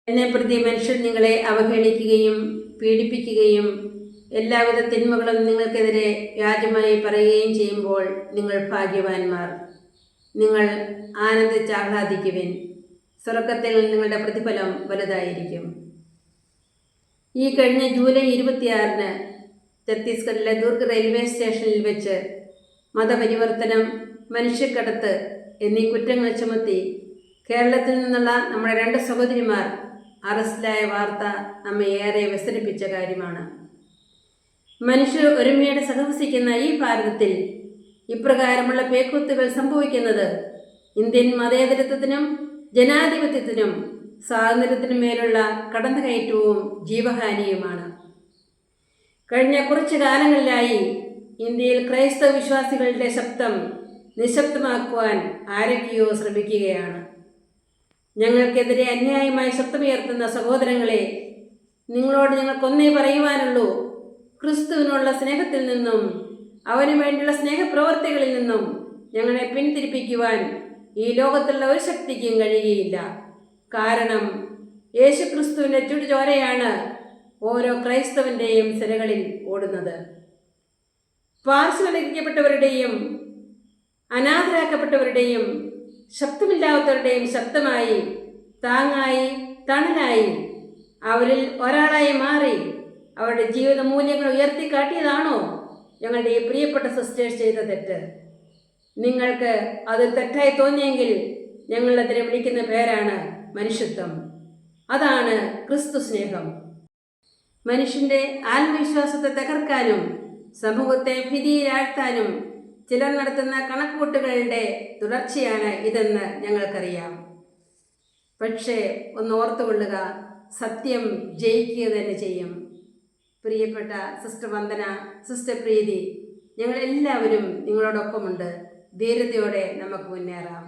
എന്നെ പ്രതി മനുഷ്യർ നിങ്ങളെ അവഹേളിക്കുകയും പീഡിപ്പിക്കുകയും എല്ലാവിധ തിന്മകളും നിങ്ങൾക്കെതിരെ വ്യാജമായി പറയുകയും ചെയ്യുമ്പോൾ നിങ്ങൾ ഭാഗ്യവാന്മാർ. നിങ്ങൾ ആനന്ദിച്ചാഹ്ലാദിക്കുവിൻ, സ്വർഗത്തിൽ നിങ്ങളുടെ പ്രതിഫലം വലുതായിരിക്കും. ഈ കഴിഞ്ഞ ജൂലൈ 26-ന് ഛത്തീസ്ഗഡിലെ ദുർഗ് റെയിൽവേ സ്റ്റേഷനിൽ വെച്ച് മതപരിവർത്തനം, മനുഷ്യക്കടത്ത് എന്നീ കുറ്റങ്ങൾ ചുമത്തി കേരളത്തിൽ നിന്നുള്ള നമ്മുടെ 2 സഹോദരിമാർ അറസ്റ്റിലായ വാർത്ത നമ്മെ ഏറെ വ്യസനിപ്പിച്ച കാര്യമാണ്. മനുഷ്യർ ഒരുമയോടെ സഹവസിക്കുന്ന ഈ ഭാരതത്തിൽ ഇപ്രകാരമുള്ള പേക്കൂത്തുകൾ സംഭവിക്കുന്നത് ഇന്ത്യൻ മതേതരത്വത്തിനും ജനാധിപത്യത്തിനും സ്വാതന്ത്ര്യത്തിനും മേലുള്ള കടന്നുകയറ്റവും ജീവഹാനിയുമാണ്. കഴിഞ്ഞ കുറച്ചു കാലങ്ങളിലായി ഇന്ത്യയിൽ ക്രൈസ്തവ വിശ്വാസികളുടെ ശബ്ദം നിശബ്ദമാക്കുവാൻ ആരൊക്കെയോ ശ്രമിക്കുകയാണ്. ഞങ്ങൾക്കെതിരെ അന്യായമായി ശബ്ദമുയർത്തുന്ന സഹോദരങ്ങളെ, നിങ്ങളോട് ഞങ്ങൾക്കൊന്നേ പറയുവാനുള്ളൂ. ക്രിസ്തുവിനുള്ള സ്നേഹത്തിൽ നിന്നും അവന് വേണ്ടിയുള്ള സ്നേഹപ്രവർത്തികളിൽ നിന്നും ഞങ്ങളെ പിന്തിരിപ്പിക്കുവാൻ ഈ ലോകത്തുള്ള ഒരു ശക്തിക്കും കഴിയുകയില്ല. കാരണം യേശുക്രിസ്തുവിൻ്റെ ചുടുചോരയാണ് ഓരോ ക്രൈസ്തവൻ്റെയും സിരകളിൽ ഓടുന്നത്. പാർശ്വവൽക്കരിക്കപ്പെട്ടവരുടെയും അനാഥരാക്കപ്പെട്ടവരുടെയും ശബ്ദമില്ലാത്തവരുടെയും ശബ്ദമായി, താങ്ങായി, തണലായി, അവരിൽ ഒരാളായി മാറി അവരുടെ ജീവിത മൂല്യങ്ങൾ ഉയർത്തിക്കാട്ടിയതാണോ ഞങ്ങളുടെ ഈ പ്രിയപ്പെട്ട സിസ്റ്റേഴ്സ് ചെയ്ത തെറ്റ്? നിങ്ങൾക്ക് അത് തെറ്റായി തോന്നിയെങ്കിൽ ഞങ്ങളതിനെ വിളിക്കുന്ന പേരാണ് മനുഷ്യത്വം. അതാണ് ക്രിസ്തു സ്നേഹം. മനുഷ്യൻ്റെ ആത്മവിശ്വാസത്തെ തകർക്കാനും സമൂഹത്തെ ഭീതിയിലാഴ്ത്താനും ചിലർ നടത്തുന്ന കണക്കുകൂട്ടുകളുടെ തുടർച്ചയാണ് ഇതെന്ന് ഞങ്ങൾക്കറിയാം. പക്ഷേ ഒന്ന് ഓർത്തുകൊള്ളുക, സത്യം ജയിക്കുക തന്നെ ചെയ്യും. പ്രിയപ്പെട്ട സിസ്റ്റർ വന്ദന, സിസ്റ്റർ പ്രീതി, ഞങ്ങളെല്ലാവരും നിങ്ങളോടൊപ്പമുണ്ട്. ധീരതയോടെ നമുക്ക് മുന്നേറാം.